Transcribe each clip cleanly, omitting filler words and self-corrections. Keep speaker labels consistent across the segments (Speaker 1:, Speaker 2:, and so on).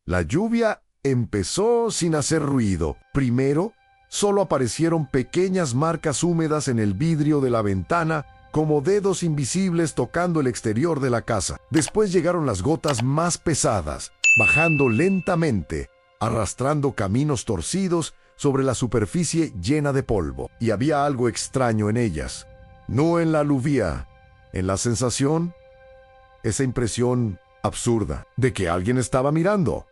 Speaker 1: La lluvia empezó sin hacer ruido. Primero, solo aparecieron pequeñas marcas húmedas en el vidrio de la ventana, como dedos invisibles tocando el exterior de la casa. Después llegaron las gotas más pesadas, bajando lentamente, arrastrando caminos torcidos sobre la superficie llena de polvo. Y había algo extraño en ellas. No en la lluvia, en la sensación, esa impresión absurda de que alguien estaba mirando.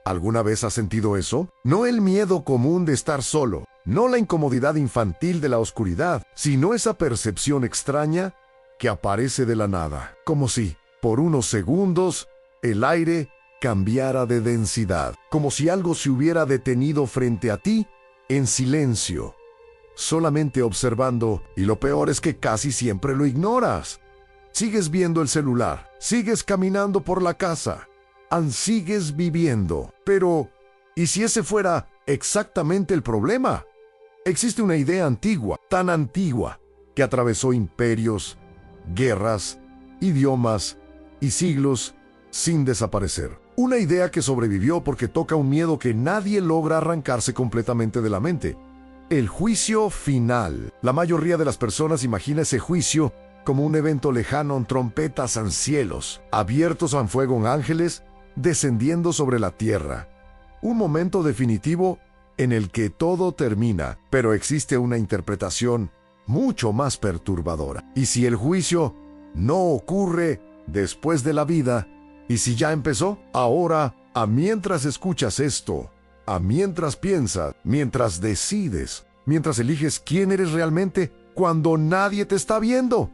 Speaker 1: ¿Alguna vez has sentido eso? No el miedo común de estar solo, no la incomodidad infantil de la oscuridad, sino esa percepción extraña que aparece de la nada, como si, por unos segundos, el aire cambiara de densidad, como si algo se hubiera detenido frente a ti en silencio, solamente observando, y lo peor es que casi siempre lo ignoras. Sigues viendo el celular, sigues caminando por la casa, sigues viviendo. Pero, ¿y si ese fuera exactamente el problema? Existe una idea antigua, tan antigua, que atravesó imperios, guerras, idiomas y siglos sin desaparecer. Una idea que sobrevivió porque toca un miedo que nadie logra arrancarse completamente de la mente. El juicio final. La mayoría de las personas imagina ese juicio como un evento lejano en trompetas en cielos, abiertos a fuego en ángeles, descendiendo sobre la tierra. Un momento definitivo en el que todo termina, pero existe una interpretación mucho más perturbadora. ¿Y si el juicio no ocurre después de la vida? ¿Y si ya empezó? Ahora, mientras escuchas esto, mientras piensas, mientras decides, mientras eliges quién eres realmente cuando nadie te está viendo.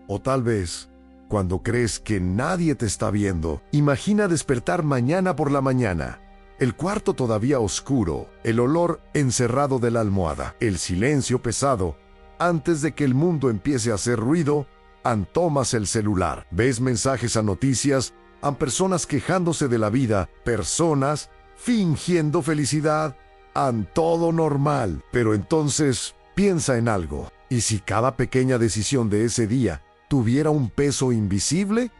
Speaker 1: O tal vez, cuando crees que nadie te está viendo, imagina despertar mañana por la mañana. El cuarto todavía oscuro, el olor encerrado de la almohada, el silencio pesado. Antes de que el mundo empiece a hacer ruido, tomas el celular. Ves mensajes a noticias, personas quejándose de la vida, personas fingiendo felicidad, todo normal. Pero entonces piensa en algo. ¿Y si cada pequeña decisión de ese día tuviera un peso invisible?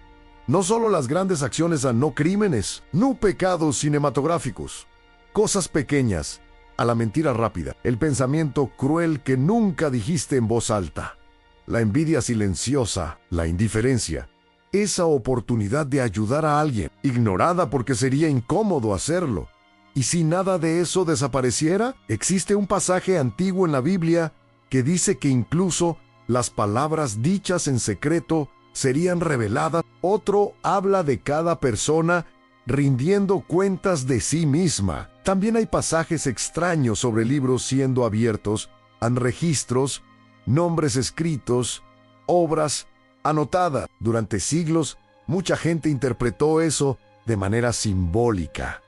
Speaker 1: No solo las grandes acciones no crímenes, no pecados cinematográficos, cosas pequeñas, a la mentira rápida, el pensamiento cruel que nunca dijiste en voz alta, la envidia silenciosa, la indiferencia, esa oportunidad de ayudar a alguien, ignorada porque sería incómodo hacerlo. ¿Y si nada de eso desapareciera? Existe un pasaje antiguo en la Biblia que dice que incluso las palabras dichas en secreto serían reveladas. Otro habla de cada persona rindiendo cuentas de sí misma. También hay pasajes extraños sobre libros siendo abiertos, registros, nombres escritos, obras anotadas. Durante siglos, mucha gente interpretó eso de manera simbólica.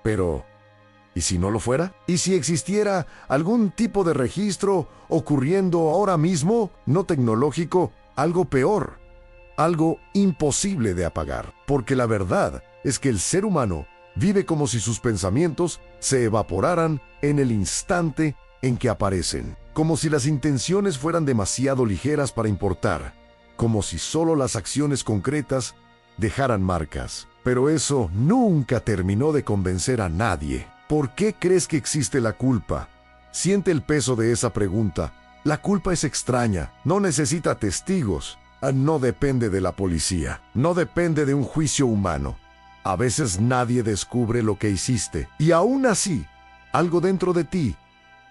Speaker 1: Pero, ¿y si no lo fuera? ¿Y si existiera algún tipo de registro ocurriendo ahora mismo, no tecnológico, algo peor, algo imposible de apagar? Porque la verdad es que el ser humano vive como si sus pensamientos se evaporaran en el instante en que aparecen, como si las intenciones fueran demasiado ligeras para importar, como si solo las acciones concretas dejaran marcas. Pero eso nunca terminó de convencer a nadie. ¿Por qué crees que existe la culpa? Siente el peso de esa pregunta. La culpa es extraña, no necesita testigos, no depende de la policía, no depende de un juicio humano. A veces nadie descubre lo que hiciste, y aún así, algo dentro de ti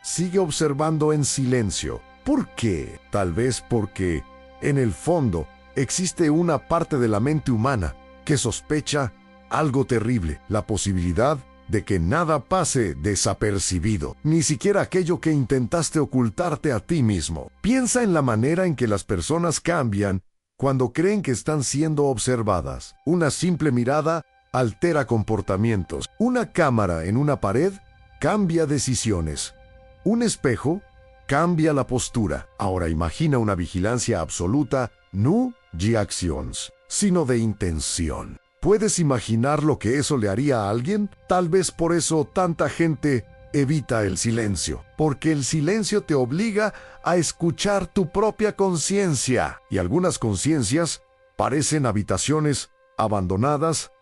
Speaker 1: sigue observando en silencio. ¿Por qué? Tal vez porque, en el fondo, existe una parte de la mente humana que sospecha algo terrible, la posibilidad de que nada pase desapercibido, ni siquiera aquello que intentaste ocultarte a ti mismo. Piensa en la manera en que las personas cambian cuando creen que están siendo observadas. Una simple mirada altera comportamientos. Una cámara en una pared cambia decisiones. Un espejo cambia la postura. Ahora imagina una vigilancia absoluta, no de acciones, sino de intención. ¿Puedes imaginar lo que eso le haría a alguien? Tal vez por eso tanta gente evita el silencio, porque el silencio te obliga a escuchar tu propia conciencia. Y algunas conciencias parecen habitaciones abandonadas,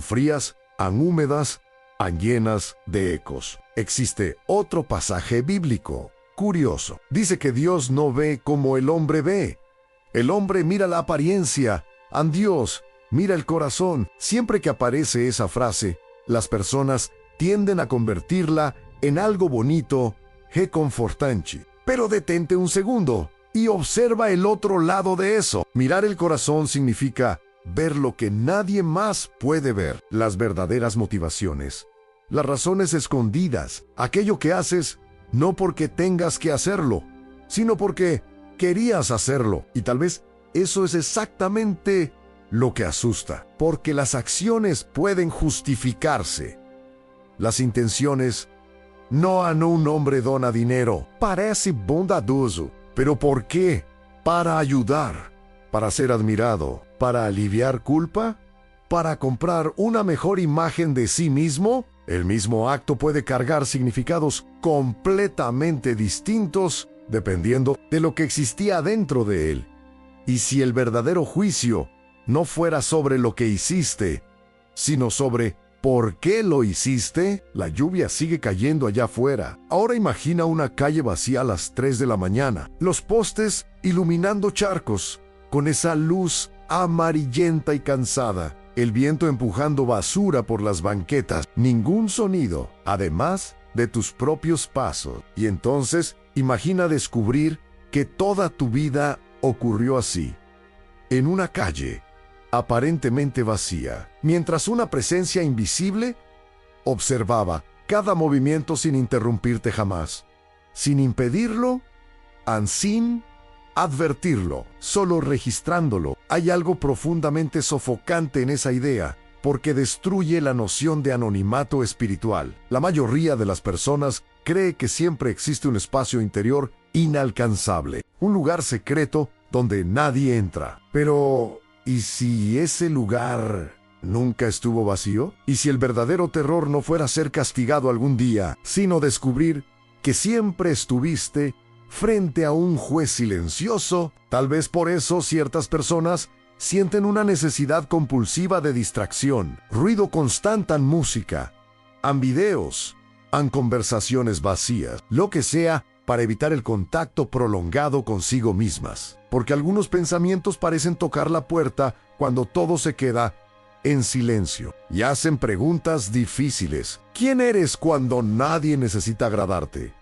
Speaker 1: frías, han húmedas, han llenas de ecos. Existe otro pasaje bíblico curioso. Dice que Dios no ve como el hombre ve. El hombre mira la apariencia, an Dios mira el corazón. Siempre que aparece esa frase, las personas tienden a convertirla en algo bonito, reconfortante. Pero detente un segundo y observa el otro lado de eso. Mirar el corazón significa ver lo que nadie más puede ver. Las verdaderas motivaciones, las razones escondidas, aquello que haces no porque tengas que hacerlo, sino porque querías hacerlo. Y tal vez eso es exactamente lo que asusta, porque las acciones pueden justificarse. Las intenciones no a un hombre dona dinero. Parece bondadoso, pero ¿por qué? Para ayudar, para ser admirado, para aliviar culpa, para comprar una mejor imagen de sí mismo. El mismo acto puede cargar significados completamente distintos dependiendo de lo que existía dentro de él. Y si el verdadero juicio no fuera sobre lo que hiciste, sino sobre ¿por qué lo hiciste? La lluvia sigue cayendo allá afuera. Ahora imagina una calle vacía a las 3 de la mañana, los postes iluminando charcos, con esa luz amarillenta y cansada, el viento empujando basura por las banquetas, ningún sonido, además de tus propios pasos. Y entonces imagina descubrir que toda tu vida ocurrió así, en una calle aparentemente vacía, mientras una presencia invisible observaba cada movimiento sin interrumpirte jamás, sin impedirlo, sin advertirlo, solo registrándolo. Hay algo profundamente sofocante en esa idea, porque destruye la noción de anonimato espiritual. La mayoría de las personas cree que siempre existe un espacio interior inalcanzable, un lugar secreto donde nadie entra. Pero ¿y si ese lugar nunca estuvo vacío? ¿Y si el verdadero terror no fuera ser castigado algún día, sino descubrir que siempre estuviste frente a un juez silencioso? Tal vez por eso ciertas personas sienten una necesidad compulsiva de distracción, ruido constante en música, en videos, en conversaciones vacías, lo que sea para evitar el contacto prolongado consigo mismas. Porque algunos pensamientos parecen tocar la puerta cuando todo se queda en silencio y hacen preguntas difíciles. ¿Quién eres cuando nadie necesita agradarte?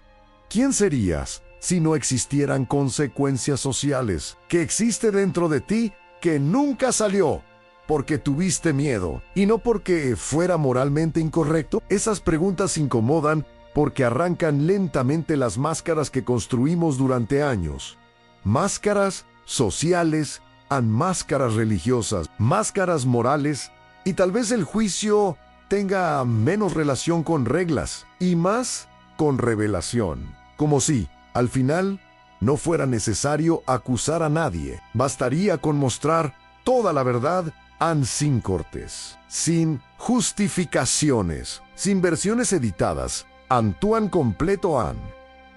Speaker 1: ¿Quién serías si no existieran consecuencias sociales? ¿Qué existe dentro de ti que nunca salió porque tuviste miedo y no porque fuera moralmente incorrecto? Esas preguntas incomodan porque arrancan lentamente las máscaras que construimos durante años. Máscaras sociales, máscaras religiosas, máscaras morales, y tal vez el juicio tenga menos relación con reglas y más con revelación. Como si, al final, no fuera necesario acusar a nadie. Bastaría con mostrar toda la verdad sin cortes, sin justificaciones, sin versiones editadas, Antoine completo an.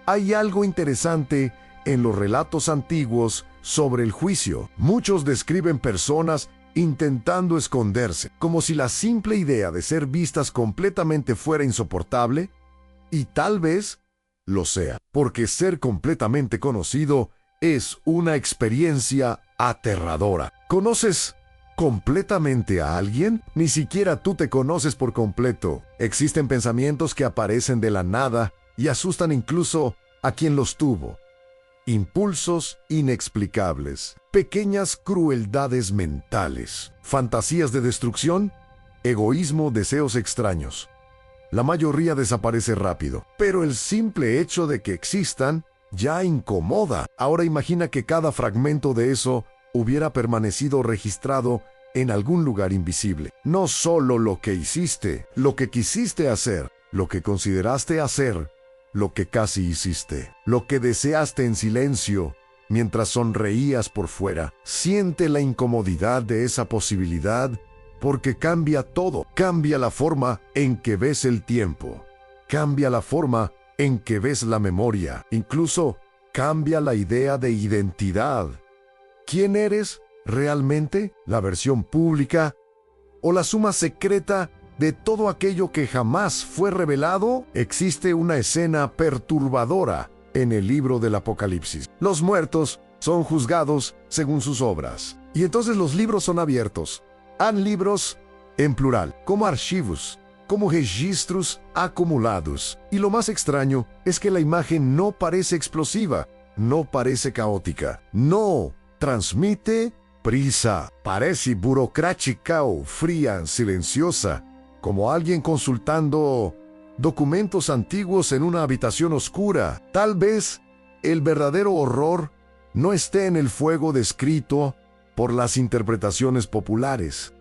Speaker 1: Hay algo interesante en los relatos antiguos sobre el juicio. Muchos describen personas intentando esconderse, como si la simple idea de ser vistas completamente fuera insoportable, y tal vez lo sea, porque ser completamente conocido es una experiencia aterradora. ¿Conoces completamente a alguien? Ni siquiera tú te conoces por completo. Existen pensamientos que aparecen de la nada y asustan incluso a quien los tuvo. Impulsos inexplicables, pequeñas crueldades mentales, fantasías de destrucción, egoísmo, deseos extraños. La mayoría desaparece rápido, pero el simple hecho de que existan ya incomoda. Ahora imagina que cada fragmento de eso hubiera permanecido registrado en algún lugar invisible. No solo lo que hiciste, lo que quisiste hacer, lo que consideraste hacer, lo que casi hiciste, lo que deseaste en silencio mientras sonreías por fuera. Siente la incomodidad de esa posibilidad porque cambia todo. Cambia la forma en que ves el tiempo. Cambia la forma en que ves la memoria. Incluso cambia la idea de identidad. ¿Quién eres realmente? ¿La versión pública o la suma secreta de todo aquello que jamás fue revelado, existe una escena perturbadora en el libro del Apocalipsis. Los muertos son juzgados según sus obras. Y entonces los libros son abiertos. Han libros en plural, como archivos, como registros acumulados. Y lo más extraño es que la imagen no parece explosiva, no parece caótica, no transmite prisa, parece burocrática o fría, silenciosa, como alguien consultando documentos antiguos en una habitación oscura. Tal vez el verdadero horror no esté en el fuego descrito por las interpretaciones populares.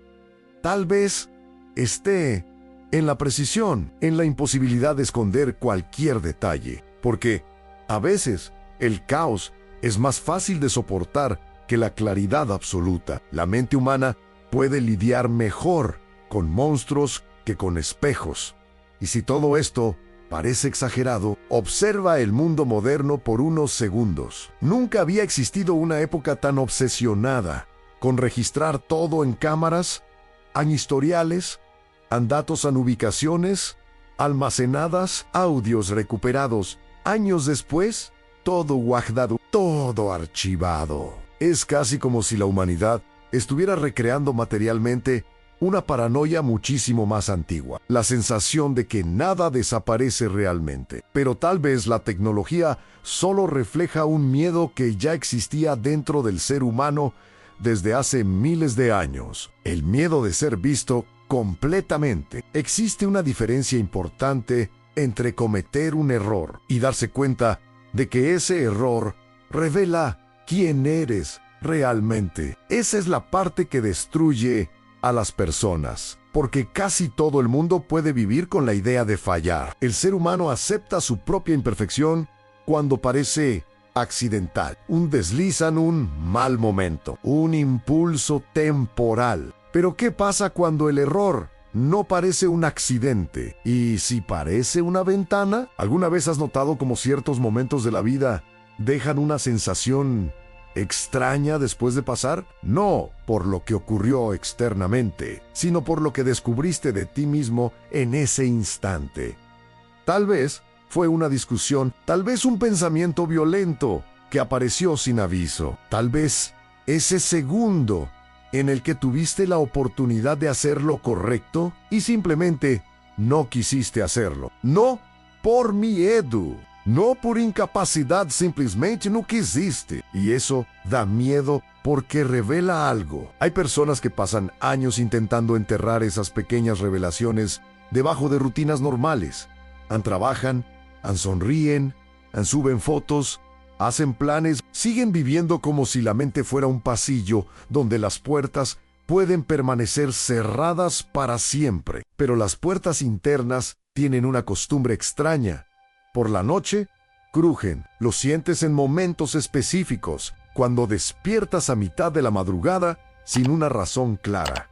Speaker 1: Tal vez esté en la precisión, en la imposibilidad de esconder cualquier detalle, porque a veces el caos es más fácil de soportar que la claridad absoluta. La mente humana puede lidiar mejor con monstruos que con espejos. Y si todo esto parece exagerado, observa el mundo moderno por unos segundos. Nunca había existido una época tan obsesionada con registrar todo en cámaras, en historiales, en datos, en ubicaciones, almacenadas, audios recuperados. Años después, todo guardado, todo archivado. Es casi como si la humanidad estuviera recreando materialmente una paranoia muchísimo más antigua, la sensación de que nada desaparece realmente. Pero tal vez la tecnología solo refleja un miedo que ya existía dentro del ser humano desde hace miles de años, el miedo de ser visto completamente. Existe una diferencia importante entre cometer un error y darse cuenta de que ese error revela quién eres realmente. Esa es la parte que destruye a las personas, porque casi todo el mundo puede vivir con la idea de fallar. El ser humano acepta su propia imperfección cuando parece accidental, un desliz en un mal momento, un impulso temporal. Pero ¿qué pasa cuando el error no parece un accidente? ¿Y si parece una ventana? ¿Alguna vez has notado cómo ciertos momentos de la vida dejan una sensación extraña después de pasar? No por lo que ocurrió externamente, sino por lo que descubriste de ti mismo en ese instante. Tal vez fue una discusión, tal vez un pensamiento violento que apareció sin aviso, tal vez ese segundo en el que tuviste la oportunidad de hacer lo correcto y simplemente no quisiste hacerlo. No por miedo, no por incapacidad, simplemente no quisiste. Y eso da miedo porque revela algo. Hay personas que pasan años intentando enterrar esas pequeñas revelaciones debajo de rutinas normales. Trabajan, sonríen, suben fotos, hacen planes, siguen viviendo como si la mente fuera un pasillo donde las puertas pueden permanecer cerradas para siempre. Pero las puertas internas tienen una costumbre extraña. Por la noche, crujen. Lo sientes en momentos específicos, cuando despiertas a mitad de la madrugada sin una razón clara.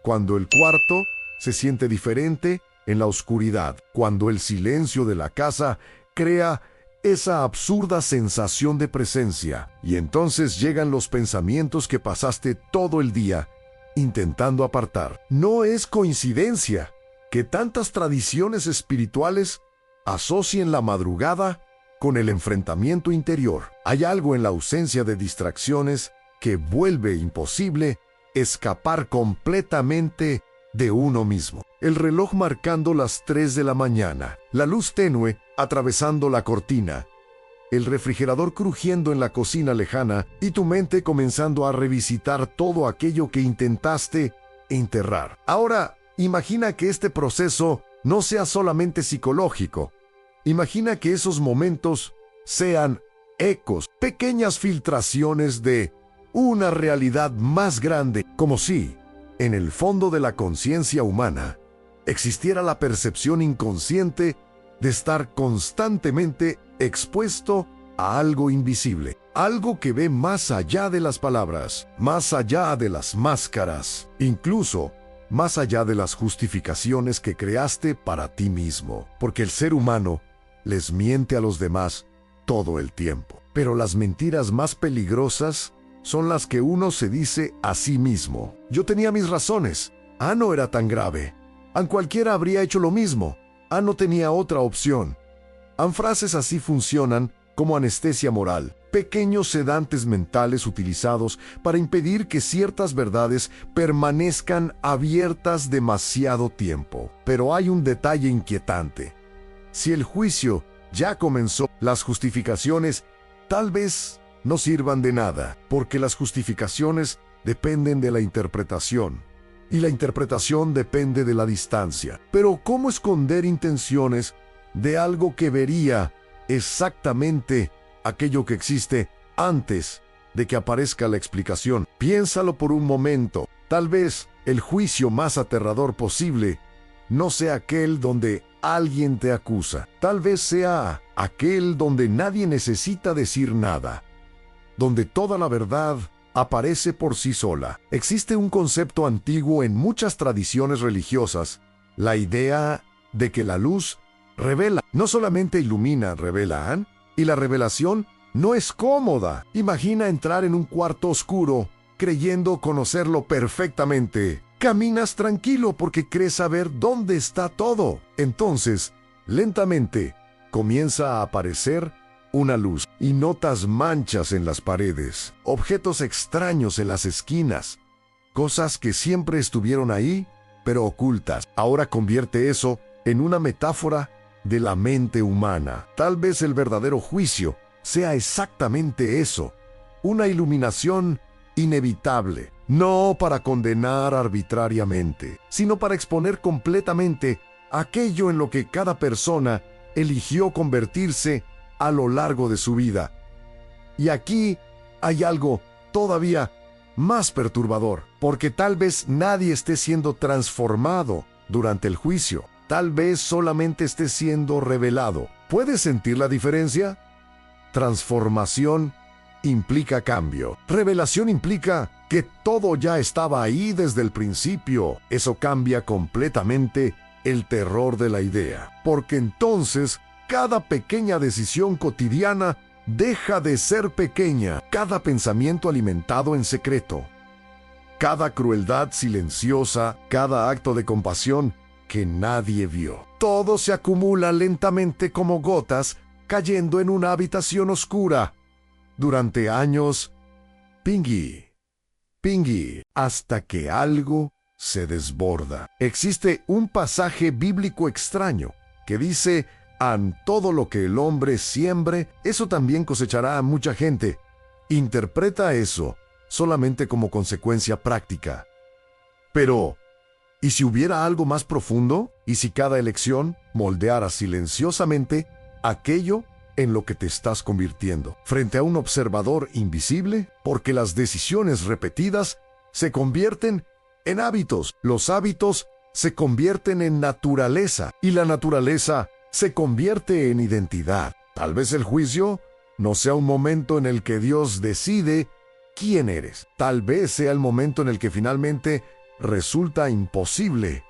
Speaker 1: Cuando el cuarto se siente diferente en la oscuridad. Cuando el silencio de la casa crea esa absurda sensación de presencia. Y entonces llegan los pensamientos que pasaste todo el día intentando apartar. No es coincidencia que tantas tradiciones espirituales asocien la madrugada con el enfrentamiento interior. Hay algo en la ausencia de distracciones que vuelve imposible escapar completamente de uno mismo. El reloj marcando las 3 de la mañana, la luz tenue atravesando la cortina, el refrigerador crujiendo en la cocina lejana y tu mente comenzando a revisitar todo aquello que intentaste enterrar. Ahora, imagina que este proceso no sea solamente psicológico. Imagina que esos momentos sean ecos, pequeñas filtraciones de una realidad más grande, como si, en el fondo de la conciencia humana, existiera la percepción inconsciente de estar constantemente expuesto a algo invisible, algo que ve más allá de las palabras, más allá de las máscaras, incluso más allá de las justificaciones que creaste para ti mismo, porque el ser humano les miente a los demás todo el tiempo. Pero las mentiras más peligrosas son las que uno se dice a sí mismo. Yo tenía mis razones. No era tan grave. Cualquiera habría hecho lo mismo. No tenía otra opción. Frases así funcionan como anestesia moral, pequeños sedantes mentales utilizados para impedir que ciertas verdades permanezcan abiertas demasiado tiempo. Pero hay un detalle inquietante. Si el juicio ya comenzó, las justificaciones tal vez no sirvan de nada, porque las justificaciones dependen de la interpretación, y la interpretación depende de la distancia. Pero ¿cómo esconder intenciones de algo que vería exactamente aquello que existe antes de que aparezca la explicación? Piénsalo por un momento. Tal vez el juicio más aterrador posible no sea aquel donde alguien te acusa. Tal vez sea aquel donde nadie necesita decir nada, donde toda la verdad aparece por sí sola. Existe un concepto antiguo en muchas tradiciones religiosas, la idea de que la luz revela. No solamente ilumina, revela, y la revelación no es cómoda. Imagina entrar en un cuarto oscuro creyendo conocerlo perfectamente. Caminas tranquilo porque crees saber dónde está todo. Entonces, lentamente, comienza a aparecer una luz y notas manchas en las paredes, objetos extraños en las esquinas, cosas que siempre estuvieron ahí, pero ocultas. Ahora convierte eso en una metáfora de la mente humana. Tal vez el verdadero juicio sea exactamente eso, una iluminación inevitable, no para condenar arbitrariamente, sino para exponer completamente aquello en lo que cada persona eligió convertirse a lo largo de su vida. Y aquí hay algo todavía más perturbador, porque tal vez nadie esté siendo transformado durante el juicio. Tal vez solamente esté siendo revelado. ¿Puedes sentir la diferencia? Transformación implica cambio. Revelación implica que todo ya estaba ahí desde el principio. Eso cambia completamente el terror de la idea, porque entonces cada pequeña decisión cotidiana deja de ser pequeña. Cada pensamiento alimentado en secreto, cada crueldad silenciosa, cada acto de compasión que nadie vio. Todo se acumula lentamente como gotas cayendo en una habitación oscura. Durante años, pingui, hasta que algo se desborda. Existe un pasaje bíblico extraño que dice: todo lo que el hombre siembre, eso también cosechará a mucha gente. Interpreta eso solamente como consecuencia práctica. Pero, ¿y si hubiera algo más profundo? ¿Y si cada elección moldeara silenciosamente aquello en lo que te estás convirtiendo, frente a un observador invisible? Porque las decisiones repetidas se convierten en hábitos. Los hábitos se convierten en naturaleza, y la naturaleza se convierte en identidad. Tal vez el juicio no sea un momento en el que Dios decide quién eres. Tal vez sea el momento en el que finalmente resulta imposible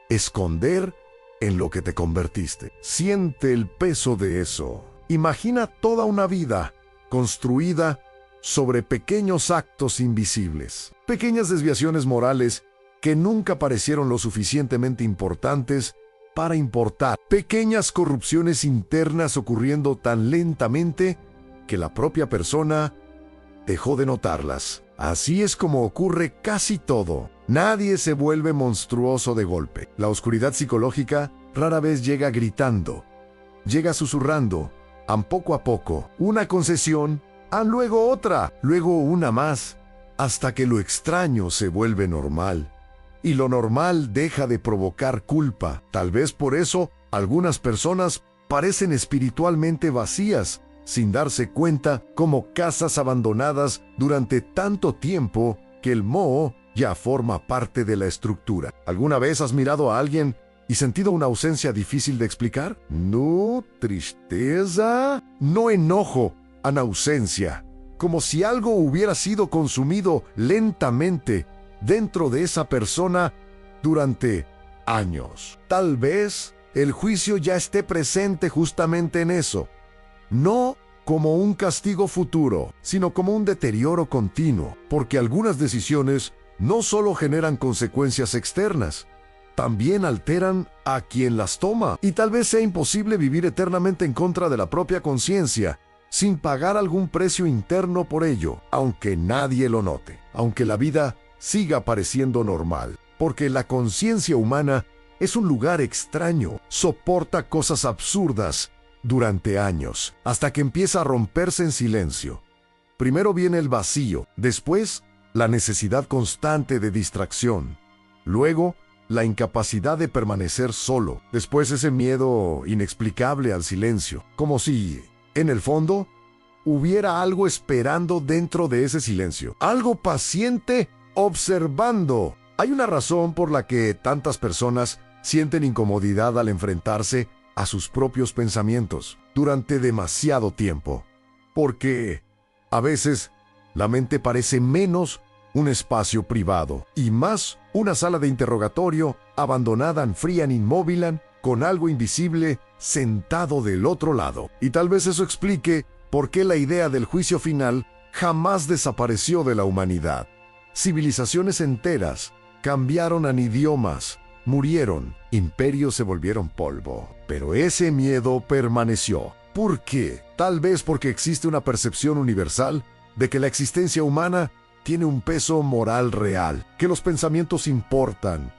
Speaker 1: esconder en lo que te convertiste. Siente el peso de eso. Imagina toda una vida construida sobre pequeños actos invisibles, pequeñas desviaciones morales que nunca parecieron lo suficientemente importantes para importar, pequeñas corrupciones internas ocurriendo tan lentamente que la propia persona dejó de notarlas. Así es como ocurre casi todo. Nadie se vuelve monstruoso de golpe. La oscuridad psicológica rara vez llega gritando, llega susurrando, poco a poco, una concesión, luego otra, luego una más, hasta que lo extraño se vuelve normal. Y lo normal deja de provocar culpa. Tal vez por eso algunas personas parecen espiritualmente vacías, sin darse cuenta, como casas abandonadas durante tanto tiempo que el moho ya forma parte de la estructura. ¿Alguna vez has mirado a alguien y sentido una ausencia difícil de explicar? No tristeza, no enojo, ausencia, como si algo hubiera sido consumido lentamente dentro de esa persona durante años. Tal vez el juicio ya esté presente justamente en eso, no como un castigo futuro, sino como un deterioro continuo, porque algunas decisiones no solo generan consecuencias externas, también alteran a quien las toma. Y tal vez sea imposible vivir eternamente en contra de la propia conciencia, sin pagar algún precio interno por ello, aunque nadie lo note, aunque la vida siga pareciendo normal, porque la conciencia humana es un lugar extraño, soporta cosas absurdas durante años, hasta que empieza a romperse en silencio. Primero viene el vacío, después la necesidad constante de distracción, luego la incapacidad de permanecer solo, después ese miedo inexplicable al silencio, como si, en el fondo, hubiera algo esperando dentro de ese silencio, algo paciente observando. Hay una razón por la que tantas personas sienten incomodidad al enfrentarse a sus propios pensamientos durante demasiado tiempo, porque a veces la mente parece menos un espacio privado y más una sala de interrogatorio abandonada en fría inmóvil con algo invisible sentado del otro lado. Y tal vez eso explique por qué la idea del juicio final jamás desapareció de la humanidad. Civilizaciones enteras cambiaron en idiomas, murieron, imperios se volvieron polvo. Pero ese miedo permaneció. ¿Por qué? Tal vez porque existe una percepción universal de que la existencia humana tiene un peso moral real, que los pensamientos importan,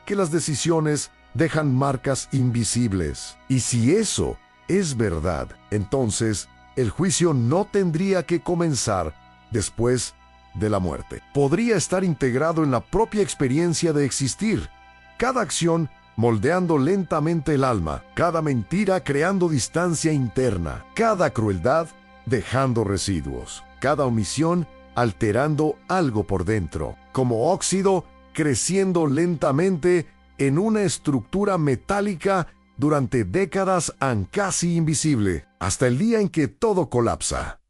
Speaker 1: que las decisiones dejan marcas invisibles. Y si eso es verdad, entonces el juicio no tendría que comenzar después de la muerte. Podría estar integrado en la propia experiencia de existir. Cada acción moldeando lentamente el alma, cada mentira creando distancia interna, cada crueldad dejando residuos, cada omisión alterando algo por dentro, como óxido creciendo lentamente en una estructura metálica durante décadas casi invisible, hasta el día en que todo colapsa.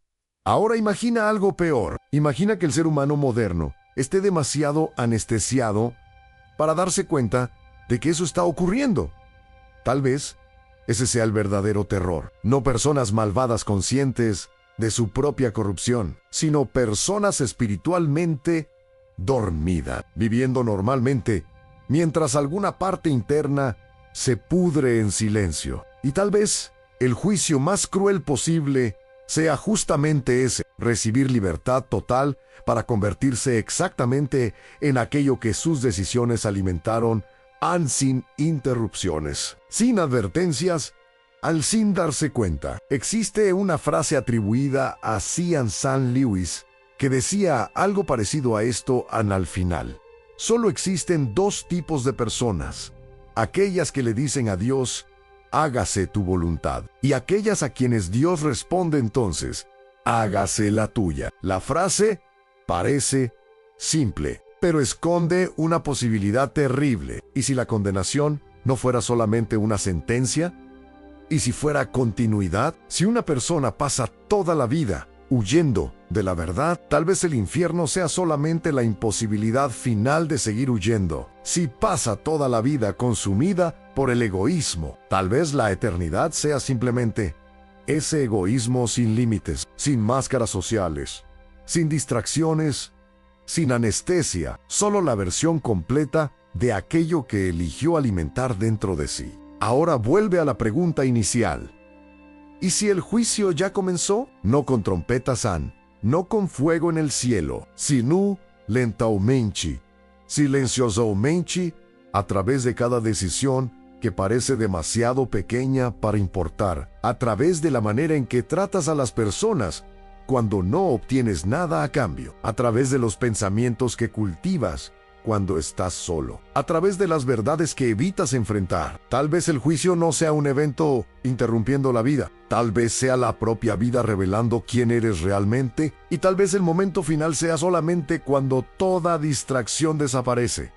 Speaker 1: Ahora imagina algo peor. Imagina que el ser humano moderno esté demasiado anestesiado para darse cuenta de que eso está ocurriendo. Tal vez ese sea el verdadero terror. No personas malvadas conscientes de su propia corrupción, sino personas espiritualmente dormidas, viviendo normalmente, mientras alguna parte interna se pudre en silencio. Y tal vez el juicio más cruel posible sea justamente ese, recibir libertad total para convertirse exactamente en aquello que sus decisiones alimentaron sin interrupciones, sin advertencias, sin darse cuenta. Existe una frase atribuida a C.S. Lewis que decía algo parecido a esto al final. Solo existen dos tipos de personas: aquellas que le dicen a Dios, hágase tu voluntad, y aquellas a quienes Dios responde entonces, hágase la tuya. La frase parece simple, pero esconde una posibilidad terrible. ¿Y si la condenación no fuera solamente una sentencia? ¿Y si fuera continuidad? Si una persona pasa toda la vida huyendo de la verdad, tal vez el infierno sea solamente la imposibilidad final de seguir huyendo. Si pasa toda la vida consumida por el egoísmo, tal vez la eternidad sea simplemente ese egoísmo sin límites, sin máscaras sociales, sin distracciones, sin anestesia, solo la versión completa de aquello que eligió alimentar dentro de sí. Ahora vuelve a la pregunta inicial. ¿Y si el juicio ya comenzó? No con trompetas no con fuego en el cielo, sino lentamente, silenciosamente, a través de cada decisión que parece demasiado pequeña para importar, a través de la manera en que tratas a las personas cuando no obtienes nada a cambio, a través de los pensamientos que cultivas cuando estás solo, a través de las verdades que evitas enfrentar. Tal vez el juicio no sea un evento interrumpiendo la vida, tal vez sea la propia vida revelando quién eres realmente, y tal vez el momento final sea solamente cuando toda distracción desaparece.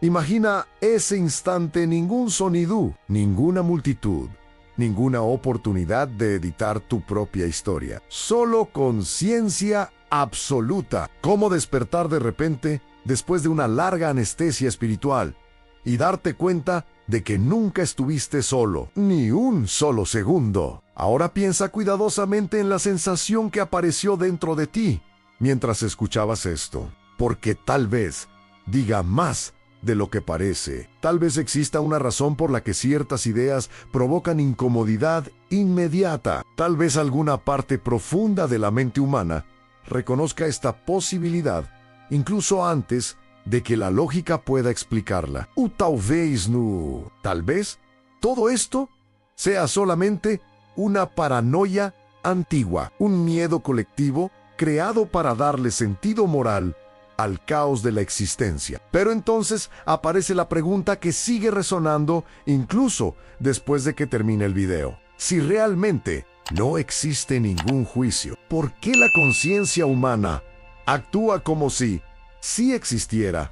Speaker 1: Imagina ese instante: ningún sonido, ninguna multitud, ninguna oportunidad de editar tu propia historia. Solo conciencia absoluta. Cómo despertar de repente después de una larga anestesia espiritual y darte cuenta de que nunca estuviste solo, ni un solo segundo. Ahora piensa cuidadosamente en la sensación que apareció dentro de ti mientras escuchabas esto, porque tal vez diga más de lo que parece. Tal vez exista una razón por la que ciertas ideas provocan incomodidad inmediata. Tal vez alguna parte profunda de la mente humana reconozca esta posibilidad, incluso antes de que la lógica pueda explicarla. Tal vez todo esto sea solamente una paranoia antigua, un miedo colectivo creado para darle sentido moral al caos de la existencia. Pero entonces aparece la pregunta que sigue resonando incluso después de que termine el video. Si realmente no existe ningún juicio, ¿por qué la conciencia humana actúa como si sí existiera